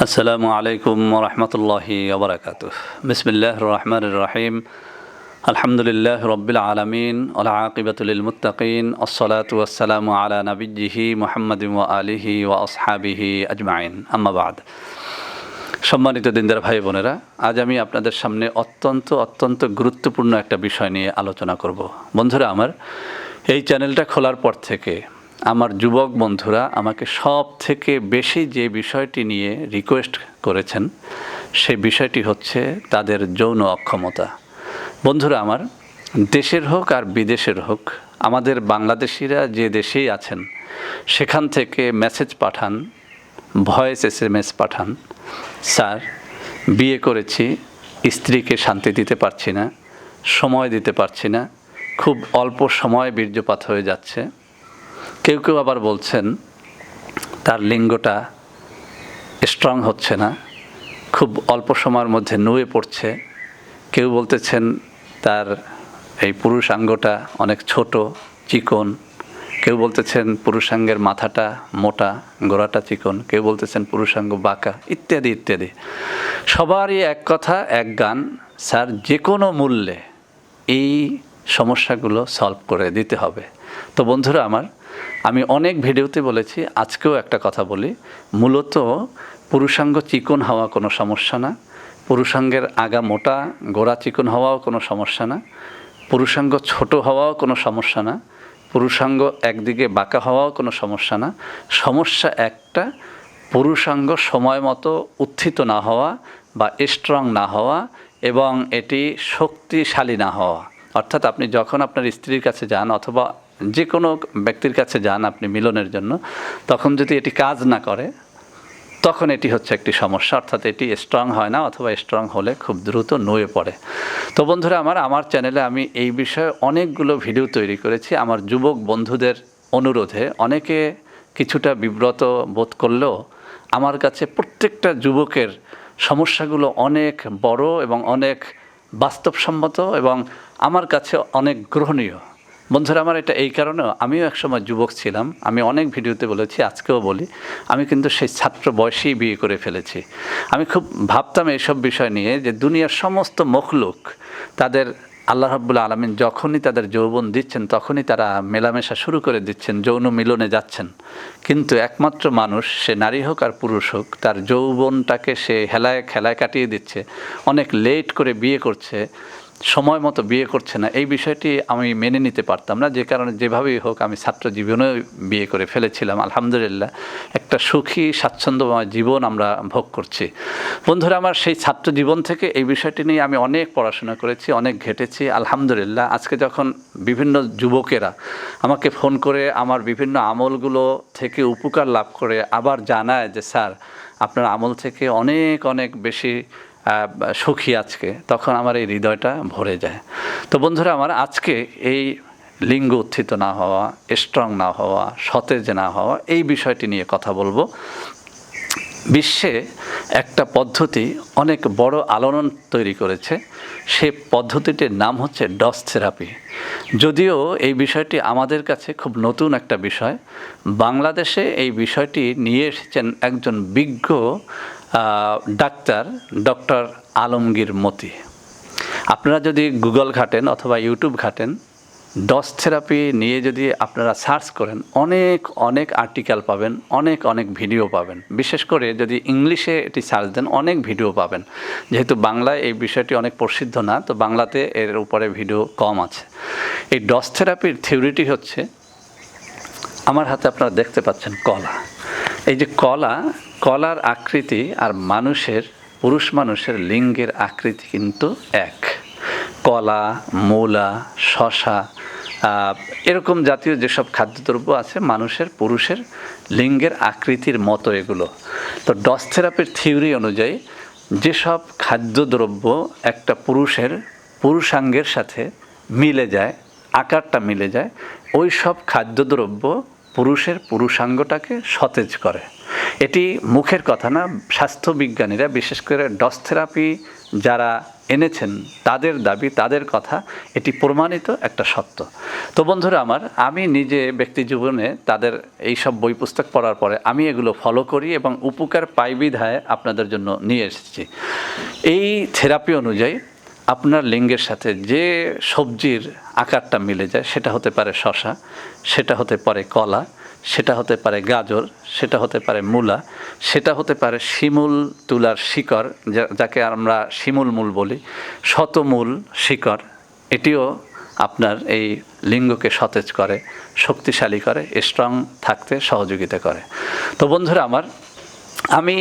আসসালামু আলাইকুম ওরহমতুল্লাহি ওবরাকাতুহ। বিসমিল্লাহির রহমানির রহিম। আলহামদুলিল্লাহ রব্বিল আলামিন ওয়াল আকিবাতু লিল মুত্তাকিন আসসালাতু ওয়াসসালামু আলা নাবিয়্যিহি মুহাম্মাদিন ওয়া আলিহি ওয়া আসহাবিহি আজমাইন, আম্মা বাদ। সম্মানিত দিনদার ভাই বোনেরা, আজ আমি আপনাদের সামনে অত্যন্ত গুরুত্বপূর্ণ একটা বিষয় নিয়ে আলোচনা করব। বন্ধুরা আমার, এই চ্যানেলটা খোলার পর থেকে আমার যুবক বন্ধুরা আমাকে সব থেকে বেশি যে বিষয়টি নিয়ে রিকোয়েস্ট করেছেন সেই বিষয়টি হচ্ছে তাদের যৌন অক্ষমতা। বন্ধুরা আমার, দেশের হোক আর বিদেশের হোক, আমাদের বাংলাদেশিরা যে দেশেই আছেন সেখান থেকে মেসেজ পাঠান, ভয়েস SMS পাঠান, স্যার বিয়ে করেছি, স্ত্রীকে শান্তি দিতে পারছি না, সময় দিতে পারছি না, খুব অল্প সময়ে বীর্যপাত হয়ে যাচ্ছে। কেউ কেউ আবার বলছেন তার লিঙ্গটা স্ট্রং হচ্ছে না, খুব অল্প সময়ের মধ্যে নুয়ে পড়ছে। কেউ বলতেছেন তার এই পুরুষাঙ্গটা অনেক ছোট, চিকন। কেউ বলতেছেন পুরুষাঙ্গের মাথাটা মোটা, গোড়াটা চিকন। কেউ বলতেছেন পুরুষাঙ্গ বাঁকা, ইত্যাদি ইত্যাদি। সবারই এক কথা, এক গান, স্যার যে কোনো মূল্যে এই সমস্যাগুলো সলভ করে দিতে হবে। তো বন্ধুরা আমার, আমি অনেক ভিডিওতে বলেছি, আজকেও একটা কথা বলি। মূলত পুরুষাঙ্গ চিকন হওয়া কোনো সমস্যা না, পুরুষাঙ্গের আগা মোটা গোড়া চিকন হওয়াও কোনো সমস্যা না, পুরুষাঙ্গ ছোট হওয়াও কোনো সমস্যা না, পুরুষাঙ্গ একদিকে বাঁকা হওয়াও কোনো সমস্যা না। সমস্যা একটা, পুরুষাঙ্গ সময় মতো উত্থিত না হওয়া বা স্ট্রং না হওয়া এবং এটি শক্তিশালী না হওয়া। অর্থাৎ আপনি যখন আপনার স্ত্রীর কাছে যান অথবা যে কোনো ব্যক্তির কাছে যান আপনি মিলনের জন্য, তখন যদি এটি কাজ না করে তখন এটি হচ্ছে একটি সমস্যা, অর্থাৎ এটি স্ট্রং হয় না অথবা স্ট্রং হলে খুব দ্রুত নুয়ে পড়ে। তো বন্ধুরা আমার চ্যানেলে আমি এই বিষয়ে অনেকগুলো ভিডিও তৈরি করেছি। আমার যুবক বন্ধুদের অনুরোধে অনেকে কিছুটা বিব্রত বোধ করলেও আমার কাছে প্রত্যেকটা যুবকের সমস্যাগুলো অনেক বড় এবং অনেক বাস্তবসম্মত এবং আমার কাছে অনেক গ্রহণীয়। বন্ধুরা আমার, এটা এই কারণেও, আমিও একসময় যুবক ছিলাম। আমি অনেক ভিডিওতে বলেছি, আজকেও বলি, আমি কিন্তু সেই ছাত্র বয়সেই বিয়ে করে ফেলেছি। আমি খুব ভাবতাম এইসব বিষয় নিয়ে যে দুনিয়ার সমস্ত মখলুক তাদের আল্লাহ রাব্বুল আলামিন যখনই তাদের যৌবন দিচ্ছেন তখনই তারা মেলামেশা শুরু করে দিচ্ছেন, যৌন মিলনে যাচ্ছেন। কিন্তু একমাত্র মানুষ, সে নারী হোক আর পুরুষ হোক, তার যৌবনটাকে সে খেলায় কাটিয়ে দিচ্ছে, অনেক লেট করে বিয়ে করছে, সময় মতো বিয়ে করছে না। এই বিষয়টি আমি মেনে নিতে পারতাম না, যে কারণে যেভাবেই হোক আমি ছাত্র জীবনেও বিয়ে করে ফেলেছিলাম। আলহামদুলিল্লাহ, একটা সুখী স্বাচ্ছন্দ্যময় জীবন আমরা ভোগ করছি। বন্ধুরা আমার, সেই ছাত্র জীবন থেকে এই বিষয়টি নিয়ে আমি অনেক পড়াশোনা করেছি, অনেক ঘেটেছি। আলহামদুলিল্লাহ, আজকে যখন বিভিন্ন যুবকেরা আমাকে ফোন করে আমার বিভিন্ন আমলগুলো থেকে উপকার লাভ করে আবার জানায় যে স্যার আপনার আমল থেকে অনেক বেশি সুখী আজকে, তখন আমার এই হৃদয়টা ভরে যায়। তো বন্ধুরা আমার, আজকে এই লিঙ্গ উত্থিত না হওয়া, স্ট্রং না হওয়া, সতেজ না হওয়া, এই বিষয়টি নিয়ে কথা বলবো। বিশ্বে একটা পদ্ধতি অনেক বড় আলোড়ন তৈরি করেছে, সে পদ্ধতিটির নাম হচ্ছে ডস থেরাপি। যদিও এই বিষয়টি আমাদের কাছে খুব নতুন একটা বিষয়, বাংলাদেশে এই বিষয়টি নিয়ে এসেছেন একজন বিজ্ঞ ডক্টর আলমগীর মতি। আপনারা যদি গুগল ঘাটেন অথবা ইউটিউব ঘাটেন, ডস থেরাপি নিয়ে যদি আপনারা সার্চ করেন, অনেক আর্টিকেল পাবেন, অনেক ভিডিও পাবেন। বিশেষ করে যদি ইংলিশে এটি সার্চ দেন অনেক ভিডিও পাবেন। যেহেতু বাংলায় এই বিষয়টি অনেক প্রসিদ্ধ না, তো বাংলাতে এর উপরে ভিডিও কম আছে। এই ডস থেরাপির থিওরিটি হচ্ছে, আমার হাতে আপনারা দেখতে পাচ্ছেন কলা। এই যে কলার আকৃতি আর পুরুষ মানুষের লিঙ্গের আকৃতি কিন্তু এক। কলা, মূলা, শশা, এরকম জাতীয় যেসব খাদ্যদ্রব্য আছে পুরুষের লিঙ্গের আকৃতির মতো এগুলো। তো ডস থেরাপির থিওরি অনুযায়ী যেসব খাদ্যদ্রব্য একটা পুরুষাঙ্গের সাথে মিলে যায়, আকারটা মিলে যায়, ওই সব খাদ্যদ্রব্য পুরুষাঙ্গটাকে সতেজ করে। এটি মুখের কথা না, স্বাস্থ্যবিজ্ঞানীরা, বিশেষ করে ডস থেরাপি যারা এনেছেন তাদের দাবি, তাদের কথা, এটি প্রমাণিত একটা সত্য। তো বন্ধুরা আমার, আমি নিজে ব্যক্তি জীবনে তাদের এই সব বই পুস্তক পড়ার পরে আমি এগুলো ফলো করি এবং উপকার পাই বিধায় আপনাদের জন্য নিয়ে এসেছি। এই থেরাপি অনুযায়ী আপনার লিঙ্গের সাথে যে সবজির আকারটা মিলে যায়, সেটা হতে পারে শসা, সেটা হতে পারে কলা, সেটা হতে পারে গাজর, সেটা হতে পারে মূলা, সেটা হতে পারে শিমুল তুলার শিকড়, যাকে আমরা শিমুল মূল বলি, শতমূল শিকড়। এটিও আপনার এই লিঙ্গকে সতেজ করে, শক্তিশালী করে, স্ট্রং থাকতে সহযোগিতা করে। তো বন্ধুরা আমার, আমি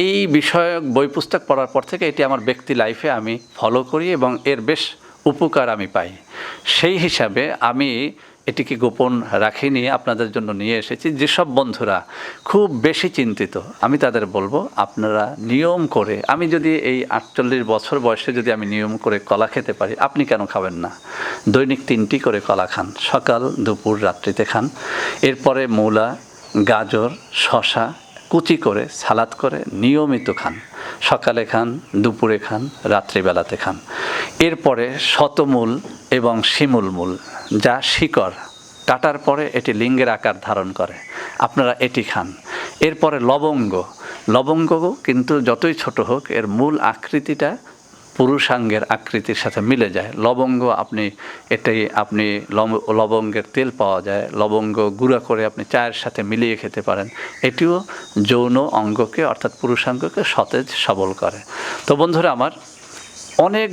এই বিষয়ক বই পুস্তক পড়ার পর থেকে এটি আমার ব্যক্তি লাইফে আমি ফলো করি এবং এর বেশ উপকার আমি পাই। সেই হিসাবে আমি এটিকে গোপন রাখিনি, আপনাদের জন্য নিয়ে এসেছি। যেসব বন্ধুরা খুব বেশি চিন্তিত, আমি তাদের বলবো আপনারা নিয়ম করে, আমি যদি এই 48 বছর বয়সে যদি আমি নিয়ম করে কলা খেতে পারি, আপনি কেন খাবেন না? দৈনিক 3টি করে কলা খান, সকাল, দুপুর, রাত্রিতে খান। এরপরে মূলা, গাজর, শসা কুচি করে সালাদ করে নিয়মিত খান। সকালে খান, দুপুরে খান, রাত্রিবেলাতে খান। এরপরে শতমূল এবং শিমুল মূল, যা শিকড়, কাটার পরে এটি লিঙ্গের আকার ধারণ করে, আপনারা এটি খান। এরপরে লবঙ্গ কিন্তু যতই ছোট হোক, এর মূল আকৃতিটা পুরুষাঙ্গের আকৃতির সাথে মিলে যায়। লবঙ্গ আপনি লবঙ্গের তেল পাওয়া যায়, লবঙ্গ গুঁড়া করে আপনি চায়ের সাথে মিলিয়ে খেতে পারেন। এটিও যৌন অঙ্গকে অর্থাৎ পুরুষাঙ্গকে সতেজ সবল করে। তো বন্ধুরা আমার, অনেক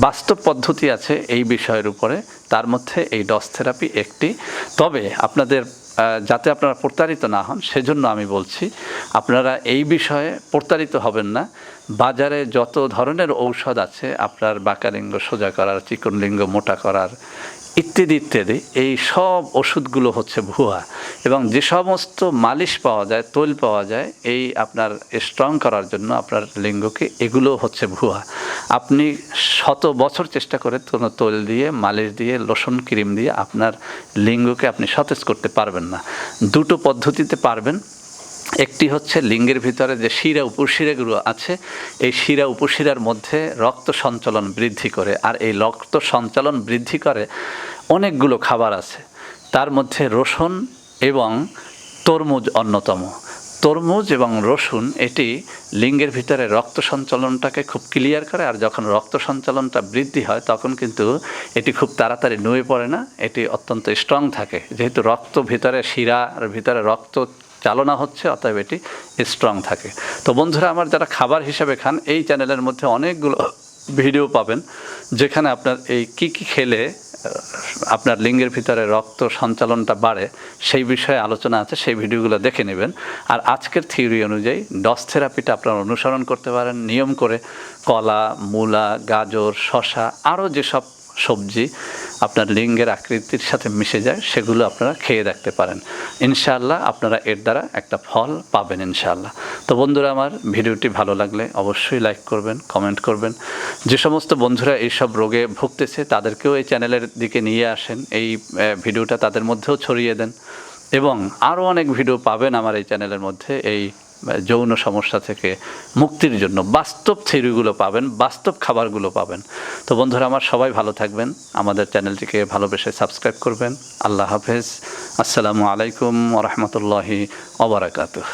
বাস্তব পদ্ধতি আছে এই বিষয়ের উপরে, তার মধ্যে এই ডস থেরাপি একটি। তবে যাতে আপনারা প্রতারিত না হন সেজন্য আমি বলছি, আপনারা এই বিষয়ে প্রতারিত হবেন না। বাজারে যত ধরনের ঔষধ আছে, আপনার বাঁকা লিঙ্গ সোজা করার, চিকন লিঙ্গ মোটা করার, ইত্যাদি ইত্যাদি, এই সব ওষুধগুলো হচ্ছে ভুয়া। এবং যে সমস্ত মালিশ পাওয়া যায়, তৈল পাওয়া যায় এই আপনার স্ট্রং করার জন্য আপনার লিঙ্গকে, এগুলো হচ্ছে ভুয়া। আপনি 100 বছর চেষ্টা করে কোনো তৈল দিয়ে, মালিশ দিয়ে, লোশন ক্রিম দিয়ে আপনার লিঙ্গকে আপনি সতেজ করতে পারবেন না। দুটো পদ্ধতিতে পারবেন। একটি হচ্ছে লিঙ্গের ভিতরে যে শিরা উপশিরাগুলো আছে, এই শিরা উপশিরার মধ্যে রক্ত সঞ্চালন বৃদ্ধি করে। আর এই রক্ত সঞ্চালন বৃদ্ধি করে অনেকগুলো খাবার আছে, তার মধ্যে রসুন এবং তরমুজ অন্যতম। তরমুজ এবং রসুন এটি লিঙ্গের ভিতরে রক্ত সঞ্চালনটাকে খুব ক্লিয়ার করে। আর যখন রক্ত সঞ্চালনটা বৃদ্ধি হয় তখন কিন্তু এটি খুব তাড়াতাড়ি নুয়ে পড়ে না, এটি অত্যন্ত স্ট্রং থাকে। যেহেতু রক্ত ভিতরে, শিরার ভিতরে রক্ত চালনা হচ্ছে, অতএব এটি স্ট্রং থাকে। তো বন্ধুরা আমার, যারা খাবার হিসাবে খান, এই চ্যানেলের মধ্যে অনেকগুলো ভিডিও পাবেন যেখানে আপনার এই কী খেলে আপনার লিঙ্গের ভিতরে রক্ত সঞ্চালনটা বাড়ে সেই বিষয়ে আলোচনা আছে, সেই ভিডিওগুলো দেখে নেবেন। আর আজকের থিওরি অনুযায়ী ডস থেরাপিটা আপনারা অনুসরণ করতে পারেন নিয়ম করে। কলা, মূলা, গাজর, শসা, আরও যেসব সবজি আপনার লিঙ্গের আকৃতির সাথে মিশে যায় সেগুলো আপনারা খেয়ে দেখতে পারেন। ইনশাআল্লাহ আপনারা এর দ্বারা একটা ফল পাবেন ইনশাআল্লাহ। তো বন্ধুরা আমার, ভিডিওটি ভালো লাগলে অবশ্যই লাইক করবেন, কমেন্ট করবেন। যে সমস্ত বন্ধুরা এইসব রোগে ভুগতেছে তাদেরকেও এই চ্যানেলের দিকে নিয়ে আসেন, এই ভিডিওটা তাদের মধ্যেও ছড়িয়ে দেন। এবং আরও অনেক ভিডিও পাবেন আমার এই চ্যানেলের মধ্যে, এই যৌন সমস্যা থেকে মুক্তির জন্য বাস্তব থিওরিগুলো পাবেন, বাস্তব খাবারগুলো পাবেন। তো বন্ধুরা আমার, সবাই ভালো থাকবেন, আমাদের চ্যানেলটিকে ভালোবেসে সাবস্ক্রাইব করবেন। আল্লাহ হাফেজ। আসসালামু আলাইকুম ওয়া রাহমাতুল্লাহি ওয়া বারাকাতুহু।